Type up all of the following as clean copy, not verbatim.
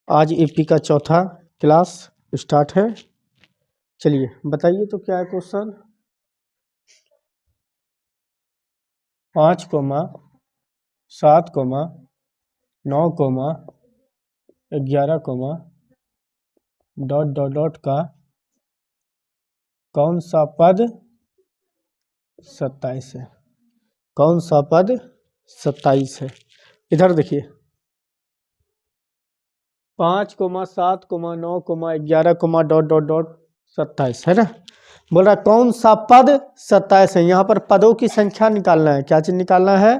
आज एपी का चौथा क्लास स्टार्ट है। चलिए बताइए तो क्या है क्वेश्चन। 5, 7, 9, 11, डॉट डॉट डॉट का कौन सा पद 27 है। कौन सा पद 27 है। इधर देखिए 5, 7, 9, 11, डॉट डॉट डॉट 27 है ना। बोल रहा कौन सा पद 27 है। यहाँ पर पदों की संख्या निकालना है। क्या चीज निकालना है?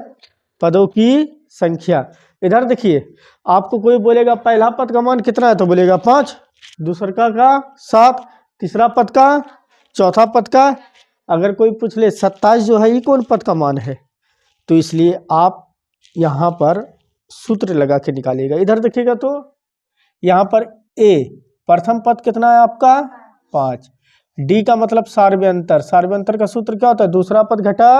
पदों की संख्या। इधर देखिए आपको कोई बोलेगा पहला पद का मान कितना है तो बोलेगा 5, दूसरा का 7, तीसरा पद का, चौथा पद का। अगर कोई पूछ ले 27 जो है ये कौन पद का मान है, तो इसलिए आप यहाँ पर सूत्र लगा के निकालिएगा। इधर देखिएगा तो यहाँ पर ए प्रथम पद कितना है आपका 5, डी का मतलब सार्वयंतर। सार्वयंतर का सूत्र क्या होता है? दूसरा पद घटा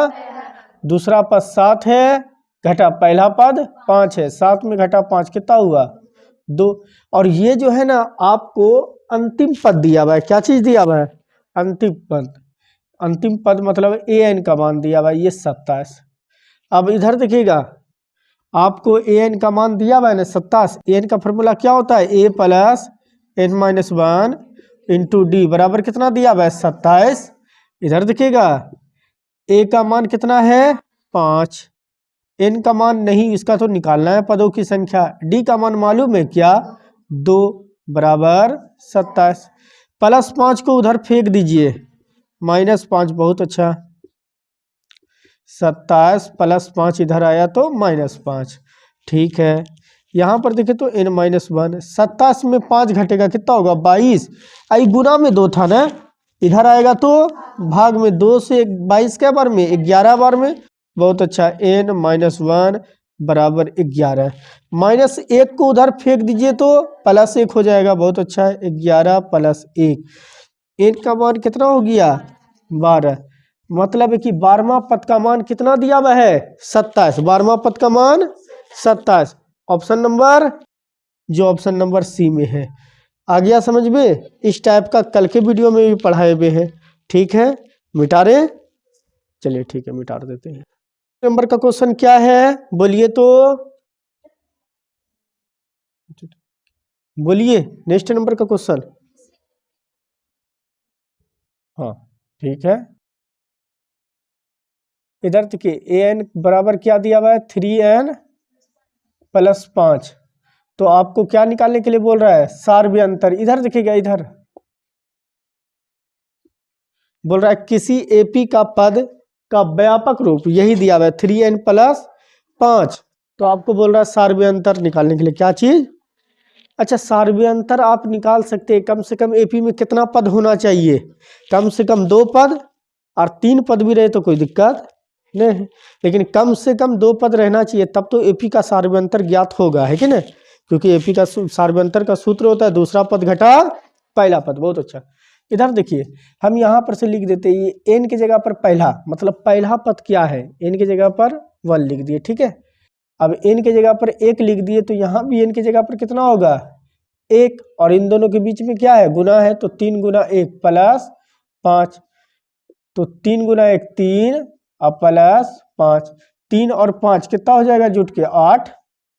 दूसरा पद 7 है, घटा पहला पद 5 है, 7 में घटा 5 कितना हुआ 2। और ये जो है ना आपको अंतिम पद दिया हुआ है। क्या चीज दिया हुआ है? अंतिम पद। अंतिम पद मतलब ए एन का मान दिया हुआ है ये 27। अब इधर देखिएगा आपको ए एन का मान दिया हुआ है ना 27। ए एन का फॉर्मूला क्या होता है? A plus N minus 1 into D बराबर कितना दिया हुआ है 27। इधर देखिएगा ए का मान कितना है 5, एन का मान नहीं, इसका तो निकालना है पदों की संख्या। डी का मान मालूम है क्या 2 बराबर 27। प्लस 5 को उधर फेंक दीजिए, -5। बहुत अच्छा, 27 प्लस 5 इधर आया तो -5। ठीक है, यहाँ पर देखें तो n-1 27 में 5 घटेगा कितना होगा 22। आई गुना में 2 था ना, इधर आएगा तो भाग में 2 से 22 के बार में 11 बार में। बहुत अच्छा, n-1 बराबर 11। -1 को उधर फेंक दीजिए तो +1 हो जाएगा। बहुत अच्छा, 11 + 1। n का मान कितना हो गया 12। मतलब है कि 12वां पद का मान कितना दिया हुआ है 27। 12वां पद का मान 27। ऑप्शन नंबर जो ऑप्शन नंबर सी में है। आ गया समझ में? इस टाइप का कल के वीडियो में भी पढ़ाए हुए हैं। ठीक है, मिटा रहे। चलिए ठीक है, मिटा देते हैं। नंबर का क्वेश्चन क्या है बोलिए तो, बोलिए नेक्स्ट नंबर का क्वेश्चन। हाँ ठीक है, इधर देखिए ए एन बराबर क्या दिया हुआ है 3n + 5। तो आपको क्या निकालने के लिए बोल रहा है? सार्वयंतर। इधर देखिएगा, इधर बोल रहा है किसी एपी का पद का व्यापक रूप, यही दिया हुआ है 3n + 5। तो आपको बोल रहा है सार्वयंतर निकालने के लिए क्या चीज। अच्छा, सार्वयंतर आप निकाल सकते हैं। कम से कम एपी में कितना पद होना चाहिए? कम से कम 2 पद, और 3 पद भी रहे तो कोई दिक्कत नहीं, लेकिन कम से कम 2 पद रहना चाहिए, तब तो एपी का सार्वयंतर ज्ञात होगा, है कि नहीं? क्योंकि एपी का सार्वयंतर का सूत्र होता है दूसरा पद घटा पहला पद। बहुत अच्छा, इधर देखिए हम यहाँ पर से लिख देते हैं ये एन की जगह पर पहला, मतलब पहला पद क्या है, एन की जगह पर 1 लिख दिए। ठीक है, अब एन की जगह पर 1 लिख दिए तो यहाँ भी एन की जगह पर कितना होगा 1, और इन दोनों के बीच में क्या है गुना है, तो 3 × 1 + 5। तो 3 × 1 3 और +5, 3 और 5 कितना हो जाएगा जुट के 8।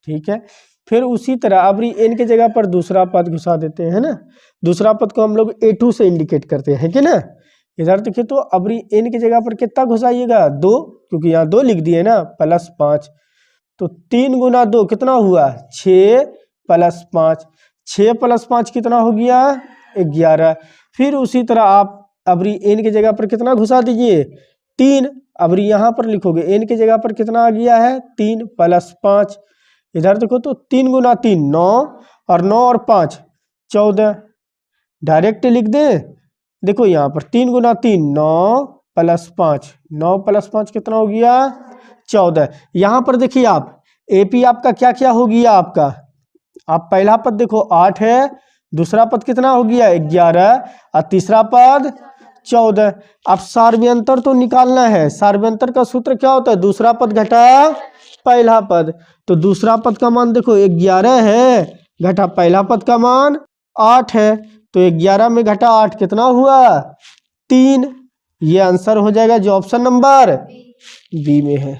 ठीक है, फिर उसी तरह अब एन की जगह पर दूसरा पद घुसा देते हैं ना। दूसरा पद को हम लोग A2 से इंडिकेट करते हैं कि ना। इधर देखिए तो अब एन की जगह पर कितना घुसाइएगा 2, क्योंकि यहाँ 2 लिख दिए ना, +5। तो 3 × 2 कितना हुआ 6 + 5, 6 + 5 कितना हो गया 11। फिर उसी तरह आप अब एन की जगह पर कितना घुसा दीजिए 3। अब यहाँ पर लिखोगे एन की जगह पर कितना आ गया है 3 + 5। इधर देखो तो 3 × 3 9, और 9 और 5 14। डायरेक्ट लिख दे। देखो यहाँ पर 3 × 3 9 + 5, 9 + 5 कितना हो गया 14। यहाँ पर देखिए आप एपी आपका क्या क्या हो गया आपका, आप पहला पद देखो 8 है, दूसरा पद कितना हो गया 11, और तीसरा पद 14। अब सार्वयंतर तो निकालना है। सार्वयंतर का सूत्र क्या होता है? दूसरा पद घटा पहला पद। तो दूसरा पद का मान देखो 11 है, घटा पहला पद का मान 8 है, तो 11 में घटा 8 कितना हुआ 3। ये आंसर हो जाएगा जो ऑप्शन नंबर बी में है।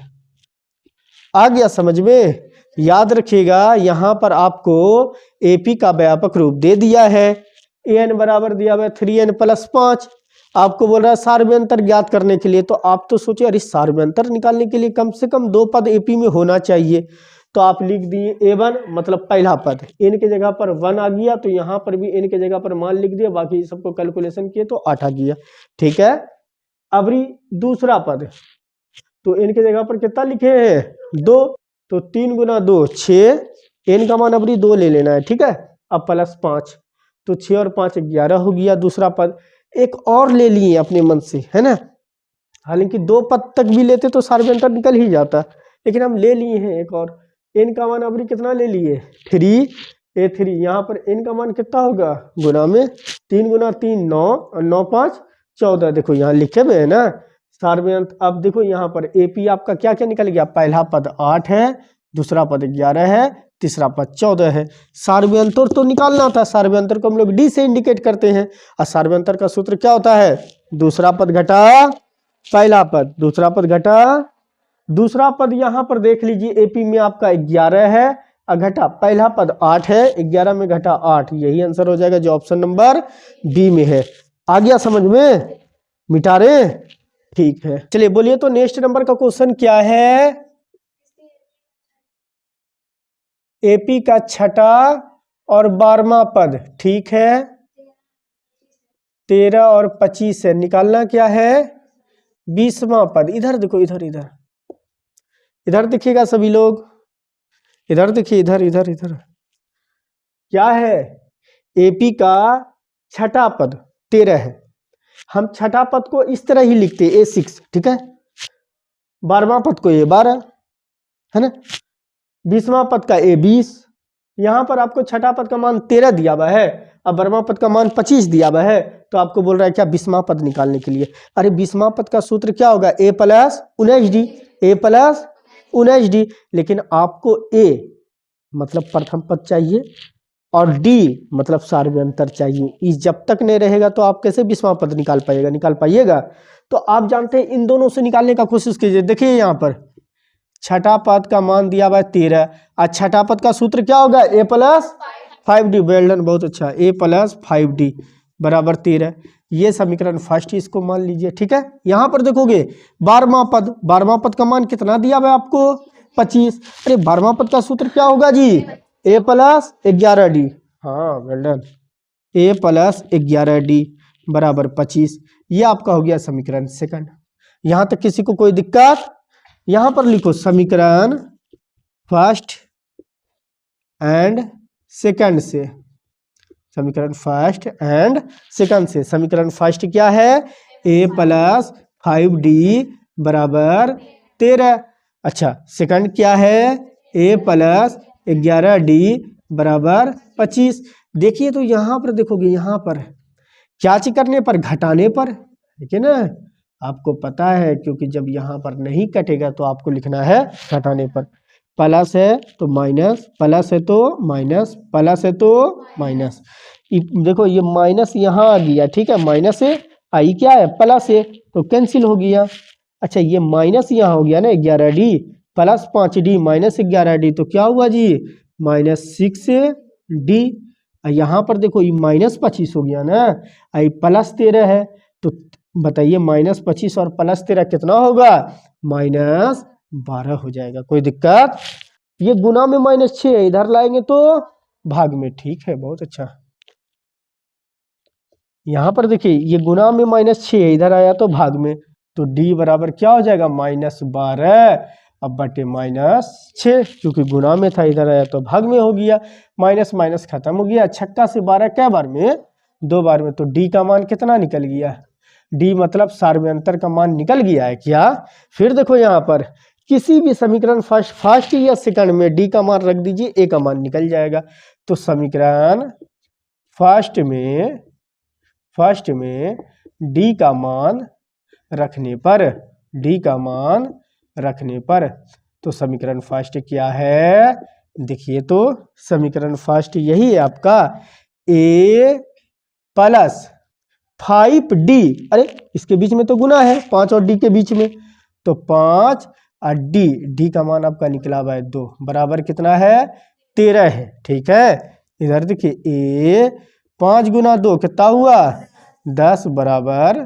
आ गया समझ में? याद रखिएगा यहाँ पर आपको एपी का व्यापक रूप दे दिया है। एन बराबर दिया हुआ है 3n + 5। आपको बोल रहा है सार्वयंतर ज्ञात करने के लिए, तो आप तो सोचिए अरे सार्वयंतर निकालने के लिए कम से कम 2 पद एपी में होना चाहिए। तो आप लिख दिए a1 मतलब पहला पद, n के जगह पर 1 आ गया, तो यहाँ पर भी n के जगह पर मान लिख दिया, बाकी सबको कैलकुलेशन किए तो 8 आ गया। ठीक है, अब दूसरा पद, तो n के जगह पर कितना लिखे हैं 2, तो 3 × 2 6, n का मान अबरी 2 ले लेना है। ठीक है, अब +5, तो 6 और 5 11 हो गया दूसरा पद। एक और ले लिए अपने मन से, है ना, हालांकि 2 पद तक भी लेते तो सार्वयंतर निकल ही जाता, लेकिन हम ले लिए हैं एक और। n का मान अबरी कितना ले लिए 3a3, यहाँ पर n का मान कितना होगा गुना में 3 × 3 9 और 9 5 14। देखो यहाँ लिखे हुए है ना सार्वयंत्र। अब देखो यहाँ पर एपी आपका क्या क्या निकल गया, पहला पद 8 है, दूसरा पद 11 है, तीसरा पद 14 है। सार्वयंतर तो निकालना था, सार्वयंतर को हम लोग डी से इंडिकेट करते हैं, और सार्वयंतर का सूत्र क्या होता है, दूसरा पद घटा पहला पद, दूसरा पद घटा दूसरा पद। यहाँ पर देख लीजिए एपी में आपका 11 है और घटा पहला पद 8 है, 11 में घटा 8, यही आंसर हो जाएगा जो ऑप्शन नंबर बी में है। आ गया समझ में? मिटा रहे? ठीक है, चलिए बोलिए तो नेक्स्ट नंबर का क्वेश्चन क्या है। एपी का छठा और 12वां पद, ठीक है, 13 और 25 से निकालना क्या है 20वां पद। इधर देखो, इधर इधर इधर देखिएगा सभी लोग, इधर देखिए, इधर इधर इधर क्या है, एपी का छठा पद 13 है, हम छठा पद को इस तरह ही लिखते A6, ठीक है, 12वां पद को A12, है ना, 20वां पद का A20। यहाँ पर आपको छठा पद का मान 13 दिया हुआ है, अब 12वां पद का मान 25 दिया हुआ है, तो आपको बोल रहा है क्या 20वां पद निकालने के लिए। अरे 20वां पद का सूत्र क्या होगा, A + 19D, A + 19D, लेकिन आपको A मतलब प्रथम पद चाहिए और D मतलब सार्वयंतर चाहिए। इस जब तक नहीं रहेगा तो आप कैसे 20वां पद निकाल पाइएगा? तो आप जानते हैं इन दोनों से निकालने का कोशिश कीजिए। देखिए यहाँ पर छठा पद का मान दिया हुआ है 13, और छठा पद का सूत्र क्या होगा A + 5D। वेल डन, बहुत अच्छा, A + 5D बराबर 13। ये समीकरण फर्स्ट, इसको मान लीजिए। ठीक है, यहाँ पर देखोगे 12वां पद का मान कितना दिया हुआ है आपको 25। अरे 12वां पद का सूत्र क्या होगा जी, A + 11D। हाँ वेल डन, A + 11D बराबर 25। ये आपका हो गया समीकरण सेकंड। यहाँ तक किसी को कोई दिक्कत? यहाँ पर लिखो समीकरण फर्स्ट एंड सेकंड से, समीकरण फर्स्ट एंड सेकंड से। समीकरण फर्स्ट क्या है, A + 5D बराबर 13। अच्छा, सेकंड क्या है, A + 11D बराबर 25। देखिए तो यहाँ पर देखोगे, यहाँ पर क्या चीज करने पर, घटाने पर, ठीक है ना, आपको पता है, क्योंकि जब यहाँ पर नहीं कटेगा तो आपको लिखना है घटाने पर। प्लस है तो माइनस, प्लस है तो माइनस, प्लस है तो माइनस। देखो ये माइनस यहाँ आ गया, ठीक है, माइनस है, आई क्या है प्लस है, तो कैंसिल हो गया। अच्छा, ये माइनस यहाँ हो गया ना 11D + 5D -11D, तो क्या हुआ जी -6D। यहाँ पर देखो ये -25 हो गया ना, आई +13 है, तो बताइए -25 और +13 कितना होगा, -12 हो जाएगा। कोई दिक्कत? ये गुना में -6 है, इधर लाएंगे तो भाग में। ठीक है, बहुत अच्छा। यहाँ पर देखिए ये गुना में -6 है, इधर आया तो भाग में, तो D बराबर क्या हो जाएगा -12 अब बटे -6, क्योंकि गुना में था, इधर आया तो भाग में हो गया, माइनस माइनस खत्म हो गया। 6 से 12 कै बार में, 2 बार में, तो D का मान कितना निकल गया, D मतलब सार्वयंतर का मान निकल गया है क्या। फिर देखो यहाँ पर किसी भी समीकरण फर्स्ट या सेकंड में D का मान रख दीजिए, A का मान निकल जाएगा। तो समीकरण फर्स्ट में D का मान रखने पर, D का मान रखने पर, तो समीकरण फर्स्ट क्या है, देखिए तो समीकरण फर्स्ट यही है आपका, a प्लस 5d, अरे इसके बीच में तो गुना है 5 और d के बीच में, तो 5 और d का मान आपका निकला हुआ है 2, बराबर कितना है 13 है। ठीक है, इधर देखिए a 5 गुना 2 कितना हुआ 10 बराबर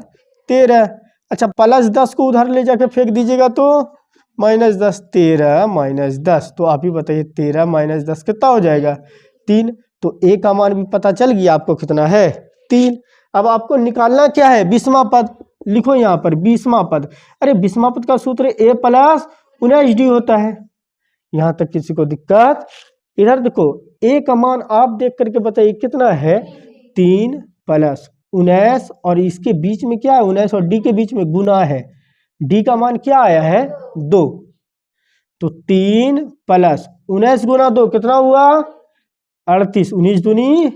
13। अच्छा प्लस 10 को उधर ले जाके फेंक दीजिएगा तो -10, 13 -10, तो आप ही बताइए 13 -10 कितना हो जाएगा 3। तो a का मान भी पता चल गया आपको कितना है 3। अब आपको निकालना क्या है 20वां पद, लिखो यहाँ पर 20वां पद। अरे 20वां पद का सूत्र a प्लस 19d होता है, यहाँ तक किसी को दिक्कत? इधर देखो a का मान आप देख करके बताइए कितना है 3 प्लस 19, और इसके बीच में क्या है 19 और d के बीच में गुना है, d का मान क्या आया है 2, तो 3 प्लस 19 गुना 2 कितना हुआ 38, 19 दूनी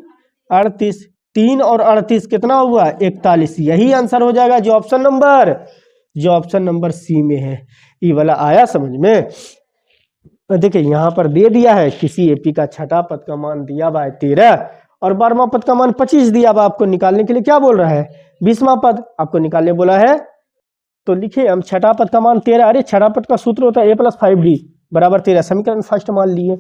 38, 3 और 38 कितना हुआ 41, यही आंसर हो जाएगा जो ऑप्शन नंबर सी में है। ये वाला आया समझ में? देखिए यहाँ पर दे दिया है किसी एपी का छठा पद का मान दिया हुआ है 13 और 12वां पद का मान 25 दिया हुआ, आपको निकालने के लिए क्या बोल रहा है 20वां पद आपको निकालने बोला है। तो लिखिए हम छठा पद का मान 13, अरे छठा पद का सूत्र होता है a प्लस 5d बराबर 13, समीकरण फर्स्ट मान लिए।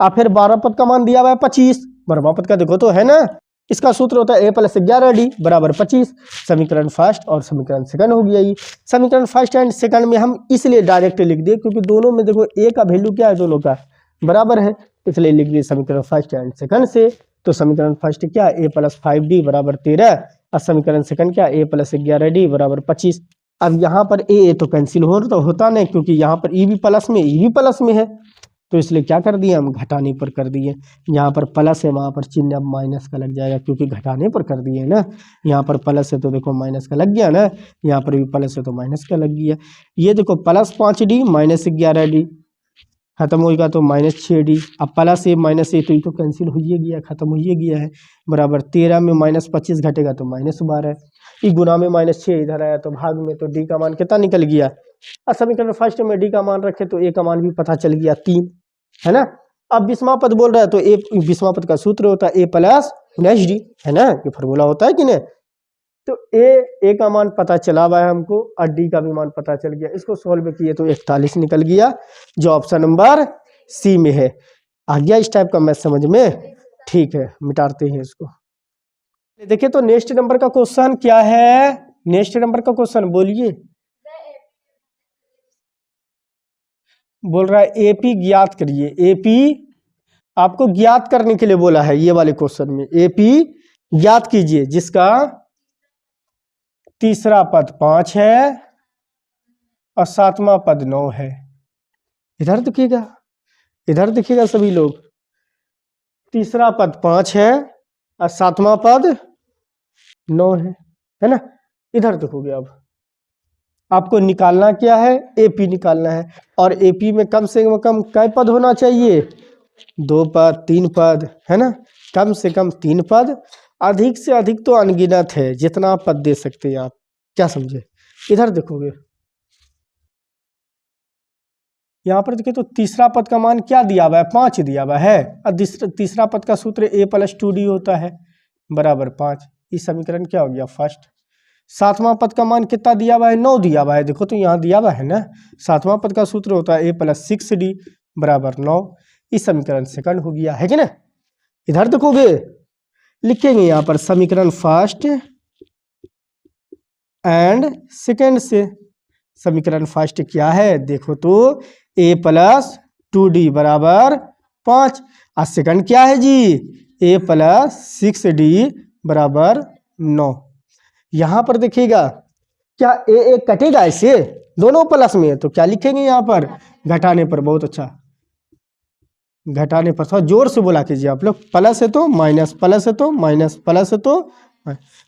आप फिर 12 पद का मान दिया हुआ है 25, 12वां पद का देखो तो है ना, इसका सूत्र होता है a प्लस 11d बराबर 25, समीकरण फर्स्ट और समीकरण सेकंड हो गया। ये समीकरण फर्स्ट एंड सेकंड में हम इसलिए डायरेक्ट लिख दिए क्योंकि दोनों में देखो a का वैल्यू क्या है दोनों का बराबर है, इसलिए लिख दिए समीकरण फर्स्ट एंड सेकंड से। तो समीकरण फर्स्ट क्या है a प्लस 5d बराबर 13 और समीकरण सेकंड क्या है a प्लस 11d बराबर 25। अब यहाँ पर ए तो कैंसिल होता नहीं क्योंकि यहाँ पर ई भी प्लस में है, तो इसलिए क्या कर दिए हम घटाने पर कर दिए। यहाँ पर प्लस है वहाँ पर चिन्ह अब माइनस का लग जाएगा क्योंकि घटाने पर कर दिए ना, यहाँ पर प्लस है तो देखो माइनस का लग गया ना, यहाँ पर भी प्लस है तो माइनस का लग गया। ये देखो प्लस 5d माइनस 11d खत्म होगा तो -6d, अब प्लस ए माइनस ए तो ये तो कैंसिल हो ही गया, खत्म हो ही गया है, बराबर 13 में -25 घटेगा तो -12, ये गुना में -6 इधर आया तो भाग में, तो डी का मान कितना निकल गया। अब समीकरण फर्स्ट में डी का मान रखे तो ए का मान भी पता चल गया 3, है ना। अब 20वां पद बोल रहा है तो ए 20वां पद का सूत्र होता है a प्लस 19d, है ना, ये फार्मूला होता है कि नहीं। तो ए का मान पता चला हुआ है हमको और डी का भी मान पता चल गया, इसको सोल्व किए तो 41 निकल गया जो ऑप्शन नंबर सी में है। आ गया इस टाइप का मैथ समझ में? ठीक है, मिटाते हैं इसको। देखिए तो नेक्स्ट नंबर का क्वेश्चन क्या है, नेक्स्ट नंबर का क्वेश्चन बोलिए। बोल रहा है एपी ज्ञात करिए, एपी आपको ज्ञात करने के लिए बोला है, ये वाले क्वेश्चन में एपी ज्ञात कीजिए जिसका तीसरा पद 5 है और 7वां पद 9 है। इधर देखिएगा सभी लोग, तीसरा पद 5 है और 7वां पद 9 है ना। इधर देखोगे अब आपको निकालना क्या है, एपी निकालना है, और एपी में कम से कम कै पद होना चाहिए 2 पद 3 पद, है ना, कम से कम 3 पद, अधिक से अधिक तो अनगिनत है, जितना पद दे सकते हैं आप, क्या समझे। इधर देखोगे यहाँ पर देखिए तो तीसरा पद का मान क्या दिया हुआ है 5 दिया हुआ है, और तीसरा पद का सूत्र a प्लस 2d होता है बराबर 5, इस समीकरण क्या हो गया फर्स्ट। 7वां पद का मान कितना दिया हुआ है 9 दिया हुआ है, देखो तो यहाँ दिया हुआ है ना, 7वां पद का सूत्र होता है a प्लस 6d बराबर 9, इस समीकरण सेकंड हो गया, है कि ना। इधर देखोगे लिखेंगे यहाँ पर समीकरण फर्स्ट एंड सेकंड से। समीकरण फर्स्ट क्या है देखो तो a प्लस 2d बराबर 5, और सेकंड क्या है जी a प्लस 6d बराबर 9। यहाँ पर देखिएगा क्या a कटेगा ऐसे, दोनों प्लस में है तो क्या लिखेंगे यहाँ पर घटाने पर, बहुत अच्छा घटाने पर, थोड़ा जोर से बोला कीजिए आप लोग, प्लस है तो माइनस, प्लस है तो माइनस, प्लस है तो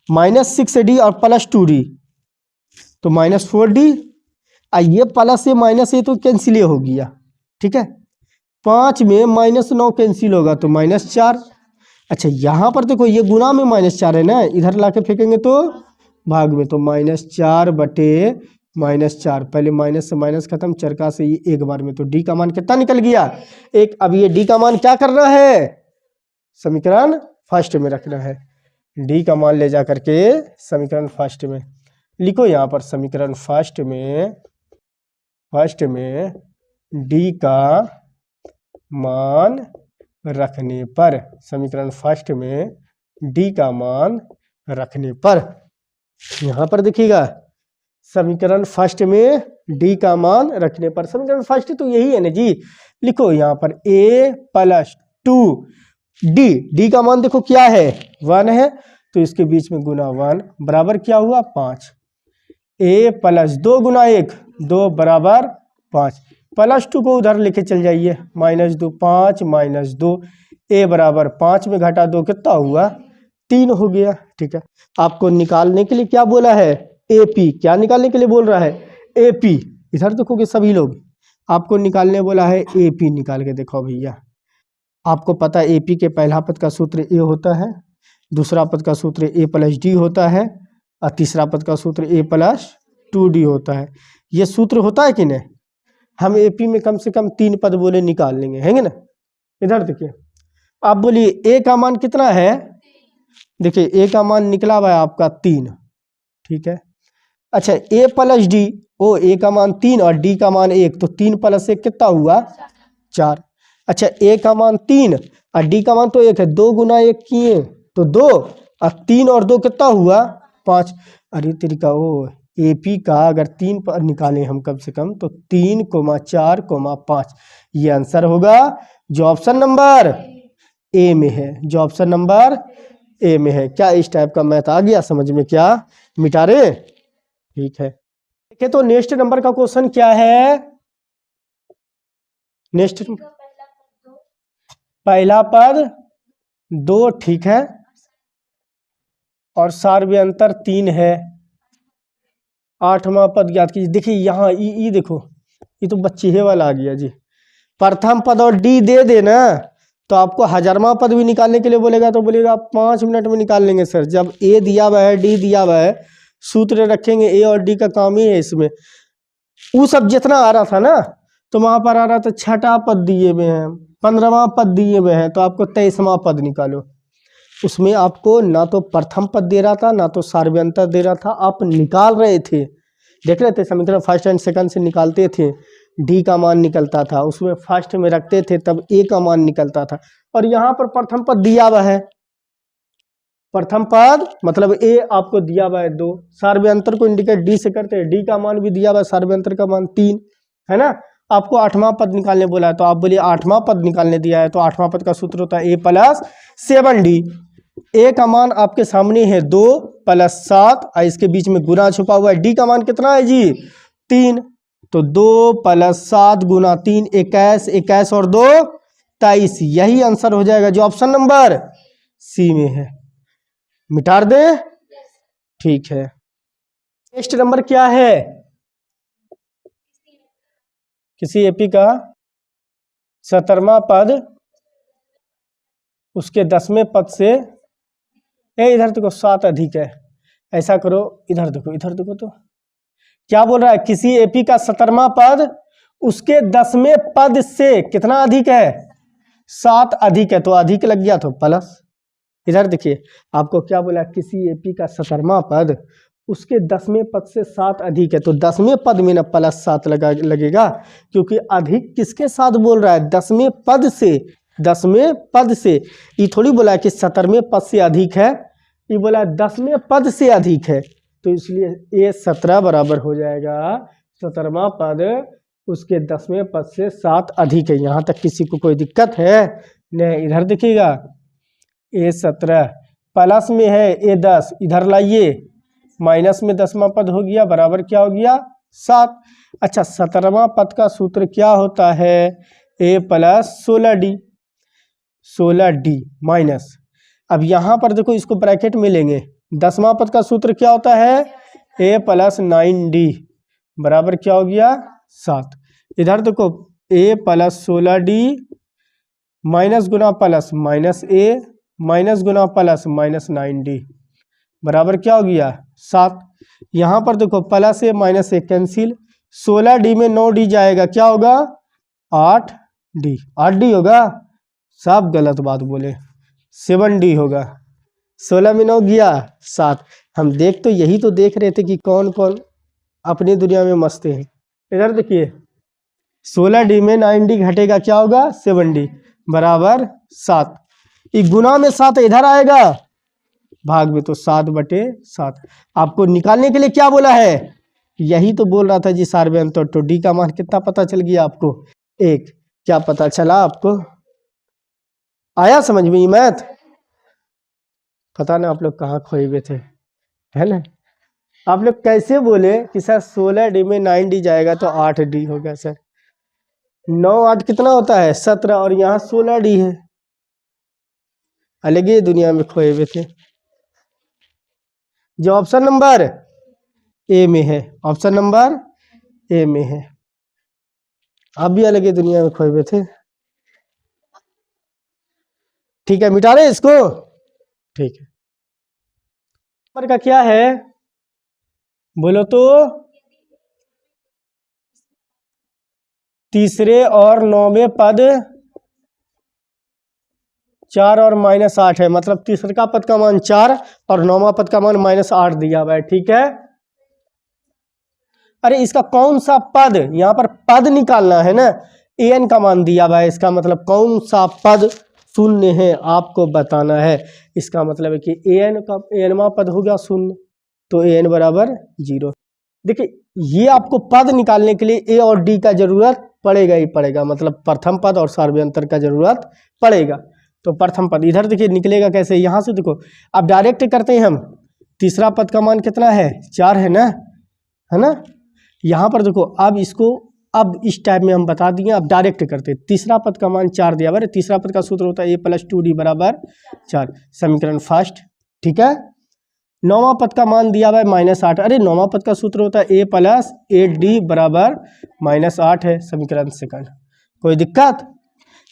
-6d और प्लस 2d तो -4d, ये प्लस से माइनस से तो कैंसिल हो गया, ठीक है। 5 में -9 कैंसिल होगा तो -4। अच्छा यहाँ पर देखो ये गुना में -4 है ना, इधर लाके फेंकेंगे तो भाग में, तो -4 बटे -4। पहले माइनस से माइनस खत्म, चरका से ये एक बार में, तो डी का मान कितना निकल गया 1। अब ये डी का मान क्या करना है, समीकरण फर्स्ट में रखना है। डी का मान ले जा करके समीकरण फर्स्ट में लिखो। यहाँ पर समीकरण फर्स्ट में डी का मान रखने पर, समीकरण फर्स्ट में डी का मान रखने पर, यहाँ पर देखिएगा समीकरण फर्स्ट में डी का मान रखने पर, समीकरण फर्स्ट तो यही है ना जी। लिखो यहाँ पर a + 2d, डी का मान देखो क्या है 1 है, तो इसके बीच में गुना 1 बराबर क्या हुआ 5। a + 2 गुना 1 2 बराबर 5, +2 को उधर लेके चल जाइए, -2 5 -2, a बराबर 5 में घटा 2 कितना हुआ 3 हो गया। ठीक है, आपको निकालने के लिए क्या बोला है AP, क्या निकालने के लिए बोल रहा है AP। इधर देखोगे सभी लोग, आपको निकालने बोला है AP, निकाल के देखो भैया। आपको पता है AP के पहला पद का सूत्र A होता है, दूसरा पद का सूत्र A + D होता है, और तीसरा पद का सूत्र A + 2D होता है। ये सूत्र होता है कि नहीं, हम AP में कम से कम 3 पद बोले निकाल लेंगे, है ना। इधर देखिए, आप बोलिए A का मान कितना है, देखिए A का मान निकला हुआ है आपका 3। ठीक है, अच्छा A + D, ओ A का मान 3 और D का मान 1, तो 3 + 1 कितना हुआ 4। अच्छा A का मान 3 और D का मान तो 1 है, 2 गुना 1 किए तो 2, और 3 और 2 कितना हुआ 5। अरे तरीका ओ AP का अगर 3 पर निकालें हम कम से कम, तो 3, 4, 5, ये आंसर होगा जो ऑप्शन नंबर A में है, जो ऑप्शन नंबर A में है। क्या इस टाइप का मैथ आ गया समझ में, क्या मिटा रहे। ठीक है, देखिए तो नेक्स्ट नंबर का क्वेश्चन क्या है, नेक्स्ट पहला पद 2, ठीक है, और सार्वयंतर 3 है। 8वां पद ज्ञात कीजिए। देखिए यहाँ ई देखो, ये तो बच्चे वाला आ गया जी। प्रथम पद और D दे देना, तो आपको 1000वां पद भी निकालने के लिए बोलेगा, तो बोलेगा आप 5 मिनट में निकाल लेंगे सर। जब A दिया हुआ है D दिया हुआ है, सूत्र रखेंगे, A और D का काम ही है इसमें। वो सब जितना आ रहा था ना, तो वहां पर आ रहा था 6ठा पद दिए हुए हैं, 15वां पद दिए हुए हैं, तो आपको 23वां पद निकालो। उसमें आपको ना तो प्रथम पद दे रहा था, ना तो सार्वयंतर दे रहा था, आप निकाल रहे थे, देख रहे थे समीकरण फर्स्ट एंड सेकंड से निकालते थे, D का मान निकलता था, उसमें फर्स्ट में रखते थे तब A का मान निकलता था। और यहाँ पर प्रथम पद दिया हुआ है, प्रथम पद मतलब A आपको दिया हुआ है 2, सार्वयंतर को इंडिकेट D से करते हैं, D का मान भी दिया हुआ है, सार्वयंतर का मान 3 है ना। आपको 8वां पद निकालने बोला है, तो आप बोलिए 8वां पद निकालने दिया है, तो 8वां पद का सूत्र होता है A + 7D। A का मान आपके सामने है 2 + 7, और इसके बीच में गुना छुपा हुआ है। D का मान कितना है जी 3, तो 2 + 7 गुना 3 21, 21 और 2 23, यही आंसर हो जाएगा जो ऑप्शन नंबर C में है। मिटार दे, ठीक है। नेक्स्ट नंबर क्या है, किसी AP का 17वां पद उसके 10वें पद से, इधर देखो 7 अधिक है, ऐसा करो, इधर देखो तो क्या बोल रहा है, किसी AP का 17वां पद उसके 10वें पद से कितना अधिक है 7 अधिक है, तो अधिक लग गया तो प्लस। इधर देखिए आपको क्या बोला, किसी AP का 17वां पद उसके 10वें पद से 7 अधिक है, तो 10वें पद में ना +7 लगेगा, क्योंकि अधिक किसके साथ बोल रहा है 10वें पद से, 10वें पद से। ये थोड़ी बोला कि 17वें पद से अधिक है, ये बोला 10वें पद से अधिक है, तो इसलिए ये 17 बराबर हो जाएगा 17वां पद उसके 10वें पद से 7 अधिक है। यहाँ तक किसी को कोई दिक्कत है नहीं। इधर देखिएगा A 17 प्लस में है A 10, इधर लाइए माइनस में 10वां पद हो गया, बराबर क्या हो गया 7। अच्छा 17वां पद का सूत्र क्या होता है A + 16D, 16D माइनस, अब यहाँ पर देखो इसको ब्रैकेट में लेंगे, 10वां पद का सूत्र क्या होता है A + 9D बराबर क्या हो गया 7। इधर देखो A + 16D minus Guna plus -A minus Guna plus -9D बराबर क्या हो गया 7। यहाँ पर देखो प्लस ए माइनस ए कैंसिल, 16D में 9D जाएगा, क्या होगा 8D, 8D होगा, सब गलत बात बोले, 7D होगा। 16 में 9 गया 7। हम देख तो यही तो देख रहे थे कि कौन कौन अपनी दुनिया में मस्त है। इधर देखिए 16D में 9D घटेगा, क्या होगा 7D बराबर 7। ये गुना में 7 इधर आएगा, भाग में तो 7/7। आपको निकालने के लिए क्या बोला है, यही तो बोल रहा था जी सार्वय अंतर। तो डी का मान कितना पता चल गया आपको, 1। क्या पता चला आपको, आया समझ में ये मैथ? पता ना आप लोग कहाँ खोए हुए थे, है ना? आप लोग कैसे बोले कि सर 16D में 9D जाएगा तो 8D होगा सर। 9 8 कितना होता है 17, और यहाँ 16D है। अलग ही दुनिया में खोए हुए थे। जो ऑप्शन नंबर ए में है, ऑप्शन नंबर ए में है। आप भी अलग ही दुनिया में खोए हुए थे। ठीक है, मिटा रहे इसको, ठीक है। नंबर का क्या है बोलो तो, तीसरे और 9वें पद 4 और -8 है, मतलब तीसरे का पद का मान 4 और 9वां पद का मान -8 दिया हुआ है, ठीक है। अरे इसका कौन सा पद, यहाँ पर पद निकालना है ना, an का मान दिया हुआ है, इसका मतलब कौन सा पद शून्य है आपको बताना है। इसका मतलब है कि an का nवां पद हो गया शून्य, तो an बराबर 0। देखिए ये आपको पद निकालने के लिए a और d का जरूरत पड़ेगा ही पड़ेगा, मतलब प्रथम पद और सार्वय अंतर का जरूरत पड़ेगा। तो प्रथम पद इधर देखिए निकलेगा कैसे, यहाँ से देखो अब डायरेक्ट करते हैं हम। तीसरा पद का मान कितना है 4 है ना, है ना। यहाँ पर देखो अब इसको अब इस टाइप में हम बता दिए, अब डायरेक्ट करते हैं। तीसरा पद का मान 4 दिया हुआ है, तीसरा पद का सूत्र होता है a + 2d बराबर 4, समीकरण फर्स्ट, ठीक है। 9वां पद का मान दिया हुआ है -8, अरे 9वां पद का सूत्र होता है a + 8d बराबर -8 है, समीकरण सेकंड। कोई दिक्कत?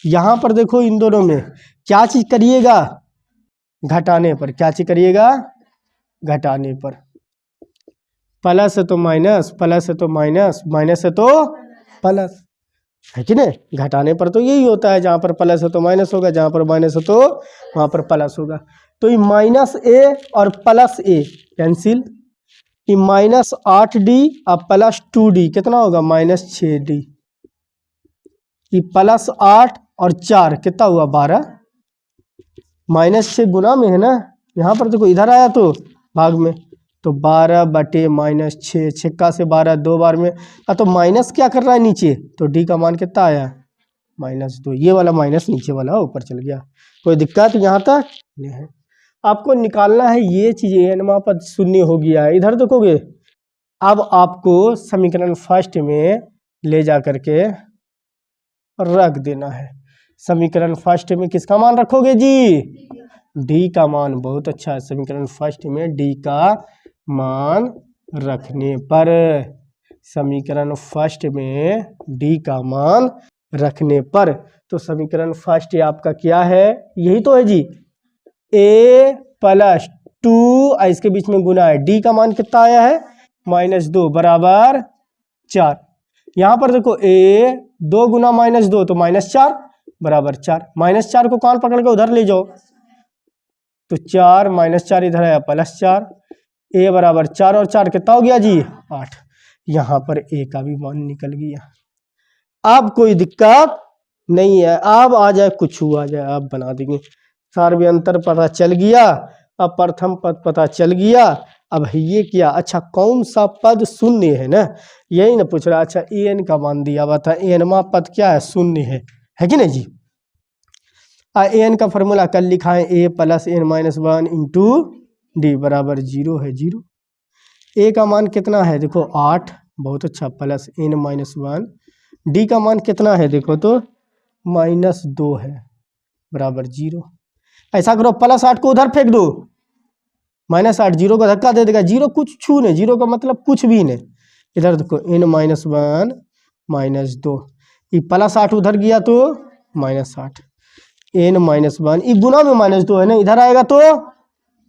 यहाँ पर देखो इन दोनों में क्या चीज करिएगा, घटाने पर। क्या चीज करिएगा, घटाने पर। प्लस है तो माइनस, प्लस है तो माइनस, माइनस है तो प्लस, है कि नहीं। घटाने पर तो यही होता है, जहाँ पर प्लस है तो माइनस होगा, जहाँ पर माइनस है तो वहाँ पर प्लस होगा। तो ये -a और +a कैंसिल, ये -8d और +2d कितना होगा -6d, ये +8 और 4 कितना हुआ 12, -6 गुना में है ना, यहाँ पर देखो इधर आया तो भाग में, तो 12/-6, 6 से 12 दो बार में। तो माइनस क्या कर रहा है नीचे, तो डी का मान कितना आया -2, ये वाला माइनस नीचे वाला ऊपर चल गया। कोई दिक्कत यहाँ तक नहीं है। आपको निकालना है ये चीज़, nवां पद शून्य हो गया है। इधर देखोगे अब आपको समीकरण फर्स्ट में ले जा करके रख देना है। समीकरण फर्स्ट में किसका मान रखोगे जी, डी का मान। बहुत अच्छा है, समीकरण फर्स्ट में डी का मान रखने पर, समीकरण फर्स्ट में डी का मान रखने पर, तो समीकरण फर्स्ट आपका क्या है, यही तो है जी, a + 2 इसके बीच में गुना है, डी का मान कितना आया है -2 बराबर 4। यहाँ पर देखो a 2 गुना -2 तो -4 बराबर 4, -4 को कौन पकड़ के उधर ले जाओ, तो 4 -4 इधर आया +4, a बराबर 4 और 4 कितना हो गया जी 8। यहाँ पर a का भी मान निकल गया। अब कोई दिक्कत नहीं है, अब आ जाए कुछ हुआ जाए, आप बना देंगे। सार्वय अंतर पता चल गया, अब प्रथम पद पता चल गया। अब ये क्या, अच्छा कौन सा पद शून्य है ना, यही ना पूछ रहा। अच्छा an का मान दिया हुआ था, nवां पद क्या है शून्य है कि नहीं जी। an का फॉर्मूला कल लिखा है, a + n-1 × d बराबर 0 है, 0। a का मान कितना है देखो 8, बहुत अच्छा, + n-1, d का मान कितना है देखो तो -2 है बराबर 0। ऐसा करो +8 को उधर फेंक दो, -8 0 को धक्का दे देगा, 0 कुछ छू नहीं, 0 का मतलब कुछ भी नहीं। इधर देखो n-1 -2, ये +8 उधर गया तो -8, n-1 ये गुना में -2 है ना, इधर आएगा तो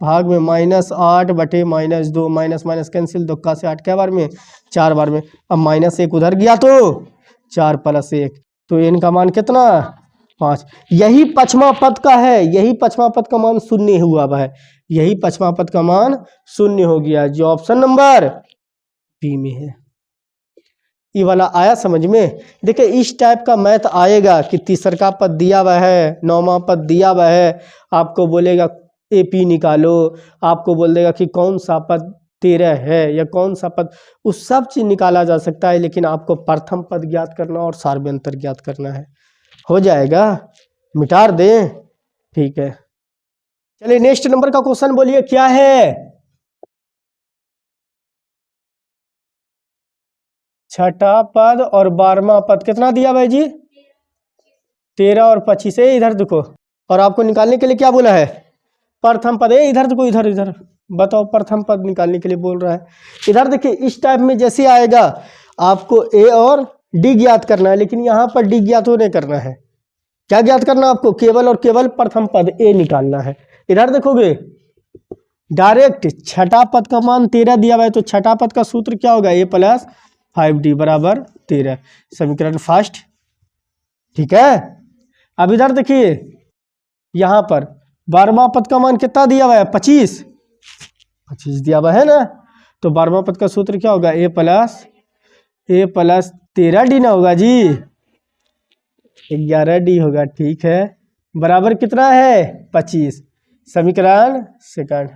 भाग में -8 बटे -2, माइनस माइनस कैंसिल, 2 का से 8 क्या बार में 4 बार में। अब -1 उधर गया तो 4 + 1, तो n का मान कितना 5। यही पचमा पद का है, यही पचमा पद का मान शून्य हुआ है, यही पचमा पद का मान शून्य हो गया, जो ऑप्शन नंबर बी में है। ये वाला आया समझ में। देखिए इस टाइप का मैथ आएगा कि तीसरा पद दिया हुआ है, 9वां पद दिया हुआ है, आपको बोलेगा एपी निकालो, आपको बोल देगा कि कौन सा पद 13 है या कौन सा पद, उस सब चीज निकाला जा सकता है, लेकिन आपको प्रथम पद ज्ञात करना और सार्वयंतर ज्ञात करना है। हो जाएगा, मिटार दें, ठीक है। चलिए नेक्स्ट नंबर का क्वेश्चन बोलिए क्या है। छठा पद और 12वां पद कितना दिया भाई जी, 13 और 25 है, इधर देखो। और आपको निकालने के लिए क्या बोला है, प्रथम पद है, इधर देखो, इधर इधर बताओ, प्रथम पद निकालने के लिए बोल रहा है। इधर देखिए इस टाइप में जैसे आएगा आपको ए और डी ज्ञात करना है, लेकिन यहाँ पर डी ज्ञात नहीं करना है, क्या ज्ञात करना आपको, केवल और केवल प्रथम पद ए निकालना है। इधर देखोगे डायरेक्ट छठा पद का मान 13 दिया हुआ है, तो छठा पद का सूत्र क्या होगा, a + 5d = 13, समीकरण फर्स्ट, ठीक है। अब इधर देखिए यहां पर 12वां पद का मान कितना दिया हुआ है, 25 दिया हुआ है ना, तो 12वां पद का सूत्र क्या होगा, a + 13d ना होगा जी, 11d होगा, ठीक है, बराबर कितना है 25, समीकरण सेकंड।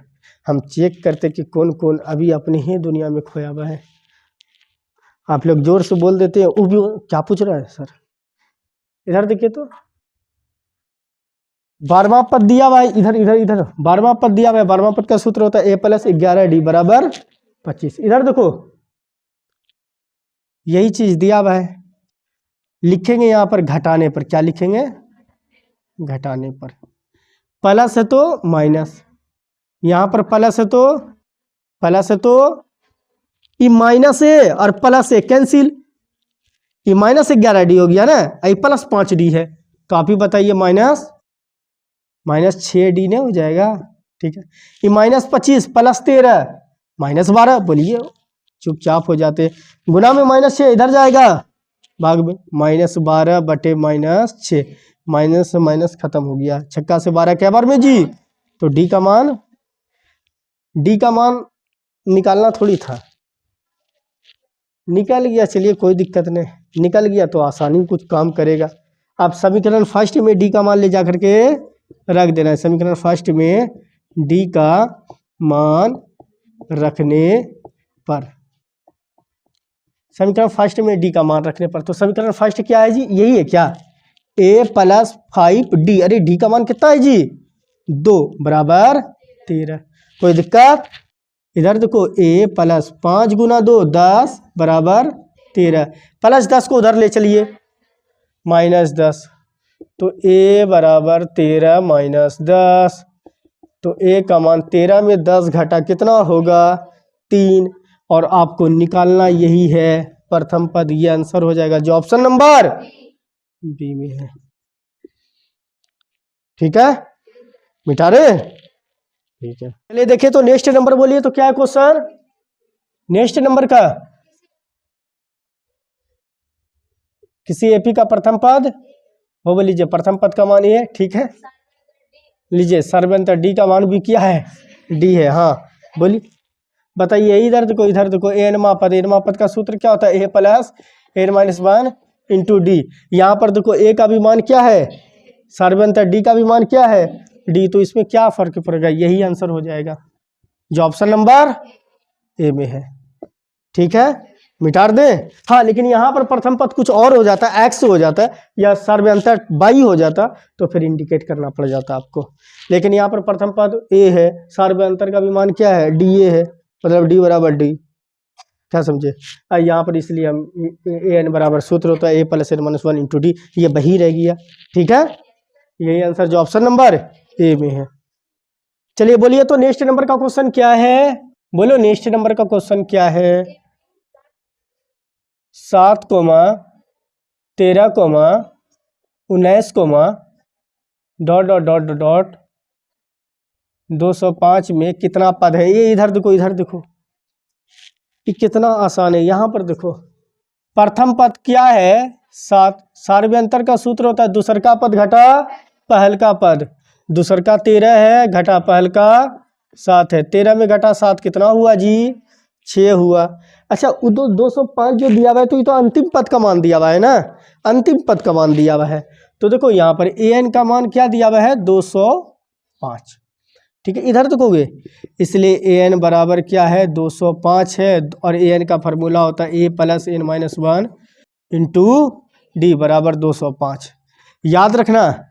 हम चेक करते कि कौन कौन अभी अपनी ही दुनिया में खोया हुआ है। आप लोग जोर से बोल देते हैं, वो भी क्या पूछ रहा है सर, इधर देखिए तो 12वां पद दिया हुआ है, इधर इधर इधर 12वां पद दिया हुआ है, 12वां पद का सूत्र होता है a + 11d = 25। इधर देखो यही चीज दिया हुआ है, लिखेंगे यहाँ पर घटाने पर, क्या लिखेंगे, घटाने पर, प्लस है तो माइनस, यहाँ पर प्लस है तो ये माइनस है और प्लस है कैंसिल, ये -11d हो गया ना, ये +5d है, तो आप ही बताइए -6d नहीं हो जाएगा, ठीक है। ये -25 + 13 -12, बोलिए चुपचाप हो जाते, गुना में -6 इधर जाएगा, भाग में -12 बटे -6, माइनस से माइनस खत्म हो गया, छक्का से 12 क्या बार में जी, तो डी का मान निकालना थोड़ी था, निकल गया, चलिए कोई दिक्कत नहीं, निकल गया तो आसानी कुछ काम करेगा। आप समीकरण फर्स्ट में डी का मान ले जा करके रख देना है, समीकरण फर्स्ट में डी का मान रखने पर, समीकरण फर्स्ट में डी का मान रखने पर, तो समीकरण फर्स्ट क्या है जी, यही है क्या, a + 5d, अरे डी का मान कितना है जी 2 = 13, कोई दिक्कत। इधर देखो a + 5 × 2 10 = 13, +10 को उधर ले चलिए -10, तो a = 13 - 10, तो a का मान 13 में 10 घटा कितना होगा 3, और आपको निकालना यही है प्रथम पद, ये आंसर हो जाएगा जो ऑप्शन नंबर बी में है, ठीक है, मिटा रहे, ठीक है। चलिए देखिए तो नेक्स्ट नंबर बोलिए तो क्या है क्वेश्चन, नेक्स्ट नंबर का, किसी एपी का प्रथम पद हो, बोल लीजिए प्रथम पद का मान ये, ठीक है, लीजिए सर्वयंतर डी का मान भी क्या है, डी है, हाँ बोलिए बताइए। इधर देखो एनवां पद का सूत्र क्या होता है, a + n - 1 × d, यहाँ पर देखो a का भी मान क्या है, सर्वयंतर डी का भी मान क्या है डी, तो इसमें क्या फर्क पड़ेगा, यही आंसर हो जाएगा जो ऑप्शन नंबर ए में है, ठीक है, मिटार दें। हाँ लेकिन यहाँ पर प्रथम पद कुछ और हो जाता है, एक्स हो जाता है या सर्वयंतर बाई हो जाता, तो फिर इंडिकेट करना पड़ जाता आपको, लेकिन यहाँ पर प्रथम पद ए है, सर्वयंतर का भी मान क्या है डी ए है, मतलब डी = डी, क्या समझे, यहाँ पर इसलिए हम an बराबर सूत्र होता है a + n - 1 × d, ये वही रह गया, ठीक है, यही आंसर जो ऑप्शन नंबर ए में है। चलिए बोलिए तो नेक्स्ट नंबर का क्वेश्चन क्या है, बोलो नेक्स्ट नंबर का क्वेश्चन क्या है, 7, 13, 19, ... 205 में कितना पद है? ये इधर देखो, इधर देखो, ये कितना आसान है। यहाँ पर देखो, प्रथम पद क्या है? 7। सार्वयंतर का सूत्र होता है दूसर का पद घटा पहल का पद। दूसर का 13 है, घटा पहल का 7 है। 13 में घटा 7 कितना हुआ जी? 6 हुआ। अच्छा, 205 जो दिया हुआ है तो ये तो अंतिम पद का मान दिया हुआ है ना, अंतिम पद का मान दिया हुआ है। तो देखो यहाँ पर an का मान क्या दिया हुआ है? 205। ठीक है, इधर देखोगे, इसलिए an बराबर क्या है? 205 है। और an का फॉर्मूला होता है a plus n minus 1 into D बराबर 205। याद रखना,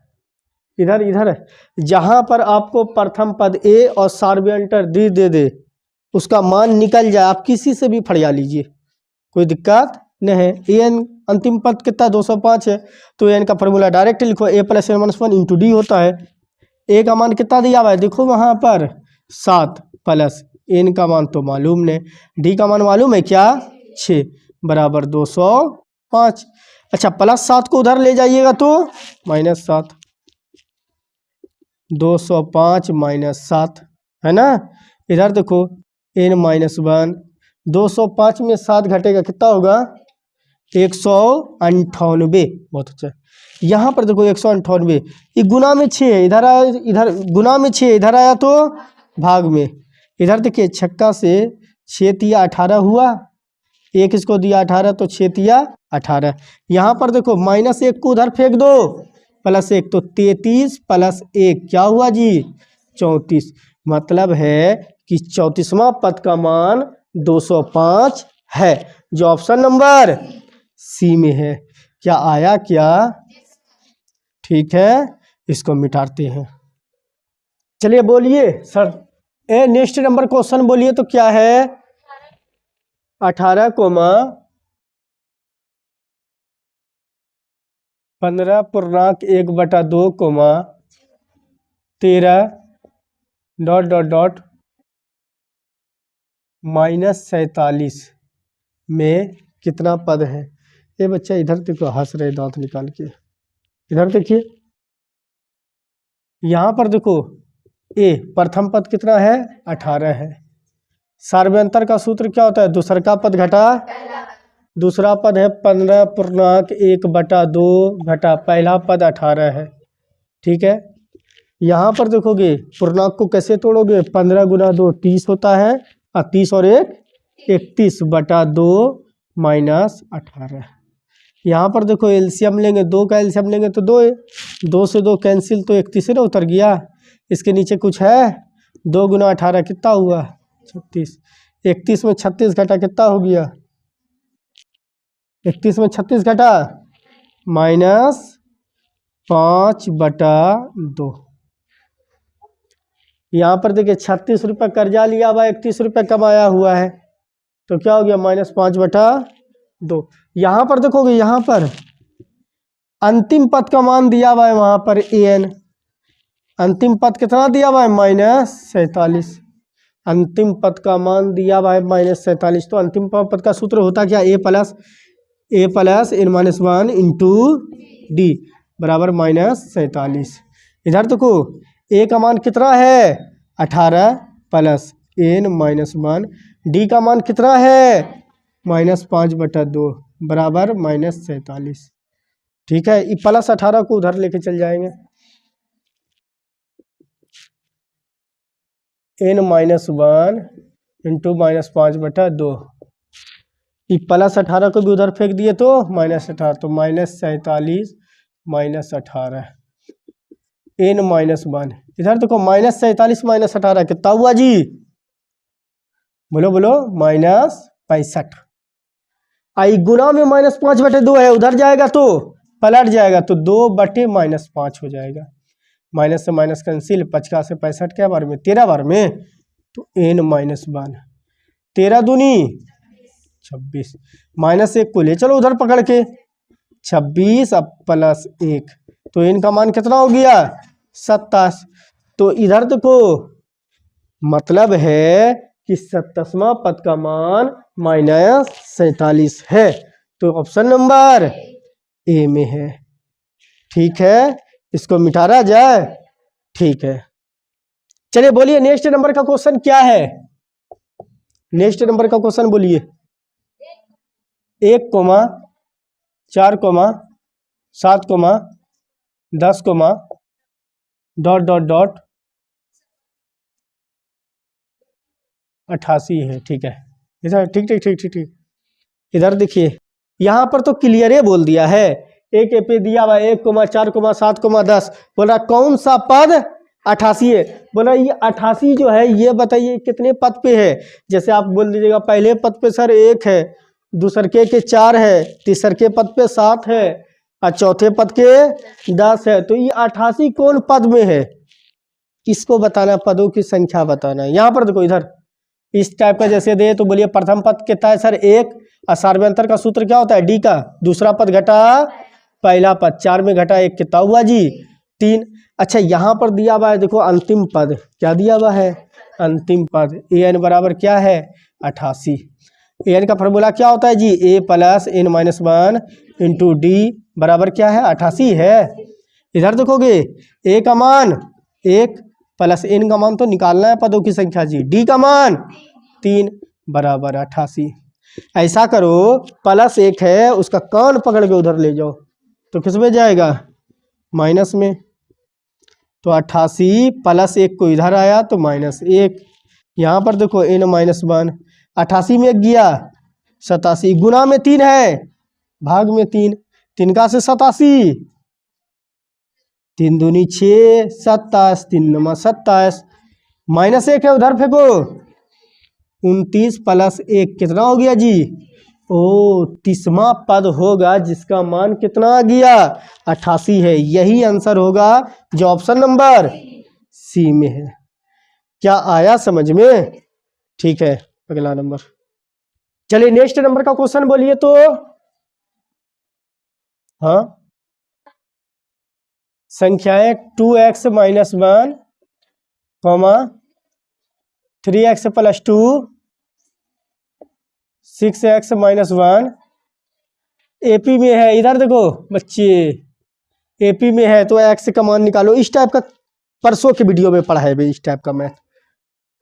इधर इधर जहाँ पर आपको प्रथम पद a और सार्वयंतर d दे दे, उसका मान निकल जाए, आप किसी से भी फड़िया लीजिए, कोई दिक्कत नहीं है। an अंतिम पद कितना? 205 है, तो an का फॉर्मूला डायरेक्ट लिखो, a plus n minus 1 into D होता है। a का मान कितना दिया हुआ है? देखो वहाँ पर 7 प्लस n का मान तो मालूम नहीं, d का मान मालूम है क्या? 6 बराबर 205। अच्छा, प्लस 7 को उधर ले जाइएगा तो माइनस 7, 205 माइनस 7 है ना। इधर देखो n माइनस 1, 205 में 7 घटेगा कितना होगा? 198। बहुत अच्छा। यहाँ पर देखो 198, ये गुना में 6 है, इधर आया, इधर गुना में 6 इधर आया तो भाग में। इधर देखिए, छक्का से 6 तिया 18 हुआ, एक इसको दिया 18 तो 6 तिया 18। यहाँ पर देखो माइनस 1 को उधर फेंक दो, प्लस 1 तो 33 प्लस 1 क्या हुआ जी? 34। मतलब है कि 34वां पद का मान 205 है, जो ऑप्शन नंबर सी में है। क्या आया क्या? ठीक है, इसको मिटाते हैं। चलिए बोलिए सर, नेक्स्ट नंबर क्वेश्चन बोलिए तो क्या है? 18 comma 15.1/2 comma 13 dot dot dot -47 में कितना पद है? ये बच्चा इधर देखो, हंस रहे दांत निकाल के। इधर देखिए, यहाँ पर देखो ए प्रथम पद कितना है? 18 है। सार्वयंतर का सूत्र क्या होता है? दूसर का पद घटा, दूसरा पद है 15.1/2 घटा पहला पद 18 है। ठीक है, यहाँ पर देखोगे पूर्णांक को कैसे तोड़ोगे? 15 गुना 2 30 होता है, 30 और 1 31/2 माइनस 18। यहाँ पर देखो एलसीएम लेंगे, 2 का एलसीएम लेंगे तो 2 है, 2 से 2 कैंसिल तो 31 ना उतर गया। इसके नीचे कुछ है? 2 गुना 18 कितना हुआ? 36। 31 में 36 घटा कितना हो गया? 31 में 36 घटा -5/2। यहाँ पर देखिए 36 रुपये कर्जा लिया हुआ, 31 रुपये कमाया हुआ है, तो क्या हो गया? -5/2। यहाँ पर देखोगे, यहाँ पर अंतिम पद का मान दिया हुआ है, वहाँ पर an अंतिम पद कितना दिया हुआ है? -47। अंतिम पद का मान दिया हुआ है -47, तो अंतिम पद का सूत्र होता क्या? a plus n minus 1 into D बराबर -47। इधर देखो a का मान कितना है? 18 प्लस n माइनस 1, डी का मान कितना है? -5/2 बराबर -47। ठीक है, ये प्लस 18 को उधर लेके चल जाएंगे, n माइनस 1 इंटू -5/2। ये प्लस 18 को भी उधर फेंक दिए तो -18, तो -47 -18 n माइनस 1। इधर देखो -47 -18 कितना हुआ जी? बोलो बोलो, -65। आई गुना में -5/2 है, उधर जाएगा तो पलट जाएगा, तो 2/-5 हो जाएगा। माइनस से माइनस कैंसिल, 50 से 65 क्या बार में? 13 बार में, तो n माइनस 1, 13 दूनी 26, -1 को ले चलो उधर पकड़ के, 26 अब प्लस 1, तो n का मान कितना हो गया? 27। तो इधर देखो मतलब है कि 27वां पद का मान -47 है, तो ऑप्शन नंबर ए में है। ठीक है, इसको मिटाना जाए? ठीक है। चलिए बोलिए नेक्स्ट नंबर का क्वेश्चन क्या है। नेक्स्ट नंबर का क्वेश्चन बोलिए। 1, 4, 7, 10, डॉट डॉट डॉट 88 है। ठीक है इधर, ठीक ठीक ठीक ठीक ठीक। इधर देखिए यहाँ पर तो क्लियर ही बोल दिया है। एक पे दिया हुआ 1, 4, 7, 10, बोल रहा कौन सा पद 88 है। बोला ये 88 जो है ये बताइए कितने पद पे है। जैसे आप बोल दीजिएगा पहले पद पे सर 1 है, दूसर के 4 है, तीसर के पद पे 7 है और चौथे पद के 10 है। तो ये 88 कौन पद में है इसको बताना, पदों की संख्या बताना। यहाँ पर देखो इधर इस टाइप का जैसे दे तो बोलिए प्रथम पद कितना है सर 1, और सार्वयंतर का सूत्र क्या होता है डी का। दूसरा पद घटा पहला पद, 4 में घटा 1 कितना हुआ जी 3। अच्छा यहाँ पर दिया हुआ है देखो अंतिम पद, क्या दिया हुआ है अंतिम पद। an बराबर क्या है 88। an का फॉर्मूला क्या होता है जी a plus n minus 1 into D बराबर क्या है 88 है। इधर देखोगे a का मान 1 प्लस n का मान तो निकालना है पदों की संख्या जी, d का मान 3 बराबर 88। ऐसा करो प्लस 1 है उसका कान पकड़ के उधर ले जाओ तो किस में जाएगा माइनस में। तो 88 प्लस 1 को इधर आया तो -1। यहाँ पर देखो n माइनस 1, 88 में 1 गया 87, गुना में 3 है भाग में 3, 3 का से 87, 3 दूनी 6, 27, 3 नमा 27, -1 है उधर फेंको 29 प्लस 1 कितना हो गया जी ओ 30वां पद होगा जिसका मान कितना आ गया 88 है। यही आंसर होगा जो ऑप्शन नंबर सी में है। क्या आया समझ में? ठीक है अगला नंबर। चलिए नेक्स्ट नंबर का क्वेश्चन बोलिए तो। हाँ संख्याएं 2x minus 1, 3x plus 2, 6x minus 1 AP में है। इधर देखो बच्चे एपी में है तो x का मान निकालो। इस टाइप का परसों के वीडियो में पढ़ा है भाई, इस टाइप का मैथ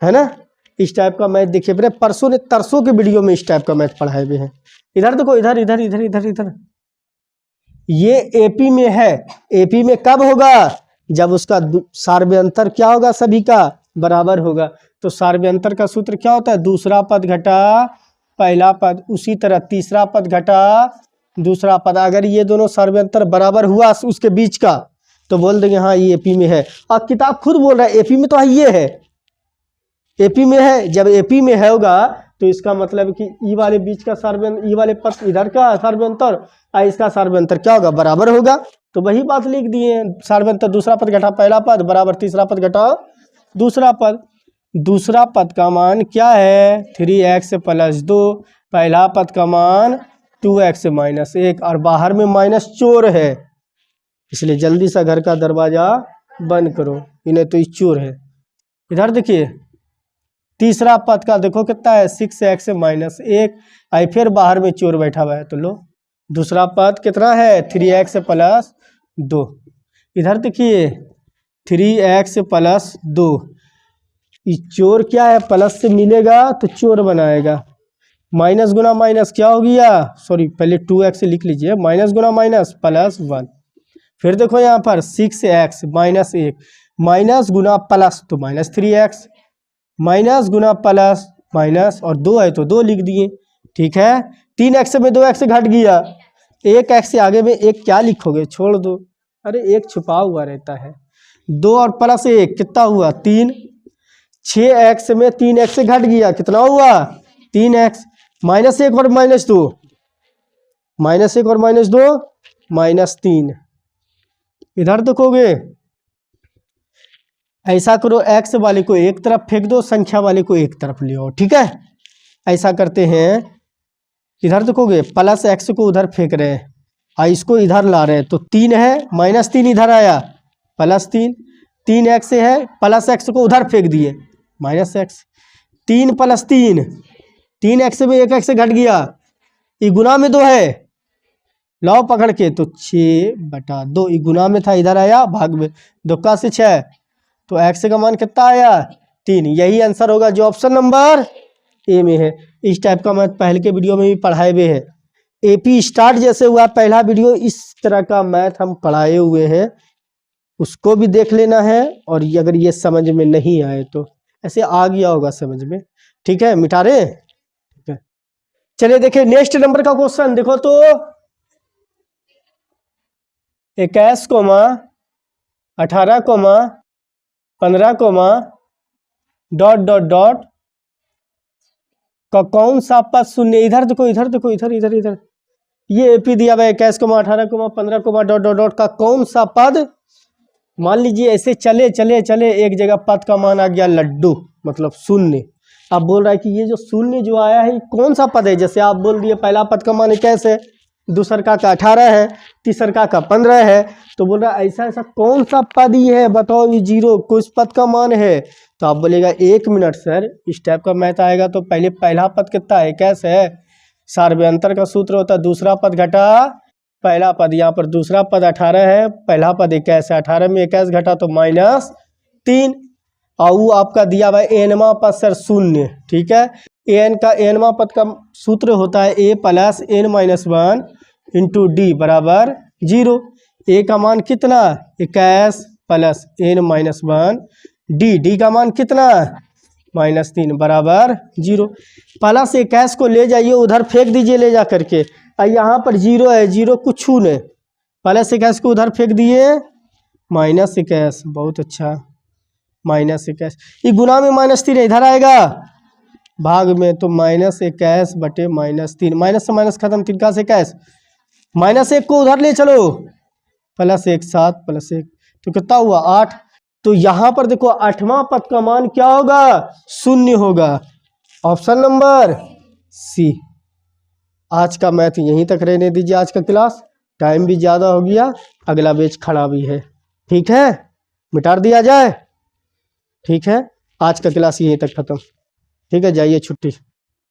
है ना। इस टाइप का मैथ देखिए मेरे परसों ने तरसों के वीडियो में इस टाइप का मैथ पढ़ाए हुए हैं। इधर देखो इधर इधर इधर इधर इधर ये एपी में है। एपी में कब होगा जब उसका सार्वयंतर क्या होगा सभी का बराबर होगा। तो सार्वयंतर का सूत्र क्या होता है दूसरा पद घटा पहला पद, उसी तरह तीसरा पद घटा दूसरा पद। अगर ये दोनों सार्वयंतर बराबर हुआ उसके बीच का तो बोल देंगे हाँ ये एपी में है। और किताब खुद बोल रहा है एपी में तो है, ये है एपी में है। जब एपी में है होगा तो इसका मतलब कि ई वाले बीच का सार्वयंतर, ई वाले पद इधर का सार्वयंतर और इसका सार्वयंतर क्या होगा बराबर होगा। तो वही बात लिख दिए सार्वयंतर दूसरा पद घटा पहला पद बराबर तीसरा पद घटा दूसरा पद। दूसरा पद का मान क्या है 3x प्लस 2, पहला पद का मान 2x माइनस 1 और बाहर में माइनस चोर है इसलिए जल्दी से घर का दरवाजा बंद करो, इन्हें तो चोर है। इधर देखिए तीसरा पद का देखो कितना है 6x माइनस 1 आई फिर बाहर में चोर बैठा हुआ है तो लो दूसरा पद कितना है 3x प्लस 2। इधर देखिए 3x प्लस 2 चोर क्या है प्लस से मिलेगा तो चोर बनाएगा। माइनस गुना माइनस क्या हो गया सॉरी पहले 2x लिख लीजिए माइनस गुना माइनस प्लस 1। फिर देखो यहाँ पर 6x माइनस 1 माइनस गुना प्लस तो माइनस 3x माइनस गुना प्लस माइनस और 2 है तो 2 लिख दिए। ठीक है 3x में 2x घट गया, 1x से आगे में 1 क्या लिखोगे छोड़ दो, अरे 1 छुपा हुआ रहता है। 2 और प्लस 1 कितना हुआ 3, 6x में 3x घट गया कितना हुआ 3x, माइनस 1 और माइनस 2 माइनस 1 और माइनस 2 माइनस 3। इधर देखोगे ऐसा करो x वाले को एक तरफ फेंक दो संख्या वाले को एक तरफ ले आओ। ठीक है ऐसा करते हैं। इधर देखोगे प्लस x को उधर फेंक रहे हैं और इसको इधर ला रहे हैं तो 3 है माइनस 3 इधर आया प्लस 3, 3x है प्लस x को उधर फेंक दिए माइनस x, 3 प्लस 3, 3x में 1x घट गया ये गुना में 2 है लाओ पकड़ के तो 6/2 ये गुना में था इधर आया भाग में 2 का से 6 तो x का मान कितना आया 3। यही आंसर होगा जो ऑप्शन नंबर ए में है। इस टाइप का मैथ पहले के वीडियो में भी पढ़ाए हुए हैं। एपी स्टार्ट जैसे हुआ पहला वीडियो, इस तरह का मैथ हम पढ़ाए हुए हैं, उसको भी देख लेना है। और अगर ये समझ में नहीं आए तो ऐसे आ गया होगा समझ में, ठीक है, मिटा रहे। ठीक है, चलिए देखिए नेक्स्ट नंबर का क्वेश्चन देखो तो 21, 18, 15, डॉट डॉट डॉट का कौन सा पद शून्य। इधर देखो, इधर देखो, इधर इधर इधर, ये एपी दिया हुआ है 21, 18, 15, डॉट डॉट डॉट का कौन सा पद। मान लीजिए ऐसे चले चले चले एक जगह पद का मान आ गया लड्डू, मतलब शून्य। अब बोल रहा है कि ये जो शून्य जो आया है कौन सा पद है। जैसे आप बोल दिए पहला पद का मान 21 है, दूसर का 18 है, तीसर का 15 है, तो बोल रहा है ऐसा ऐसा कौन सा पद ही है, बताओ ये जीरो कुछ पद का मान है। तो आप बोलेगा 1 मिनट सर, इस टाइप का मैथ आएगा तो पहले पहला पद कितना है 21 है, सार्वयंतर का सूत्र होता है दूसरा पद घटा पहला पद। यहाँ पर दूसरा पद 18 है, पहला पद 21 है, 18 में 21 घटा तो -3। और वो आपका दिया हुआ है एनवा पद सर शून्य, ठीक है। एन का एनवा पद का सूत्र होता है a + n-1 इंटू डी बराबर 0। ए का मान कितना 21 + n-1 डी का मान कितना -3 बराबर 0। प्लस 21 को ले जाइए उधर फेंक दीजिए ले जा करके, और यहाँ पर 0 है, 0 कुछ नहीं, प्लस 21 को उधर फेंक दिए -21, बहुत अच्छा, -21। ये गुना में -3 इधर आएगा, भाग में तो -21 बटे -3, माइनस से माइनस खत्म, 3 का 21, -1 को उधर ले चलो, +1 7 +1 तो कितना हुआ 8। तो यहाँ पर देखो 8वां पद का मान क्या होगा 0 होगा, ऑप्शन नंबर सी। आज का मैथ यहीं तक रहने दीजिए, आज का क्लास टाइम भी ज़्यादा हो गया, अगला बैच खड़ा भी है, ठीक है, मिटा दिया जाए, ठीक है। आज का क्लास यहीं तक खत्म, ठीक है, जाइए छुट्टी।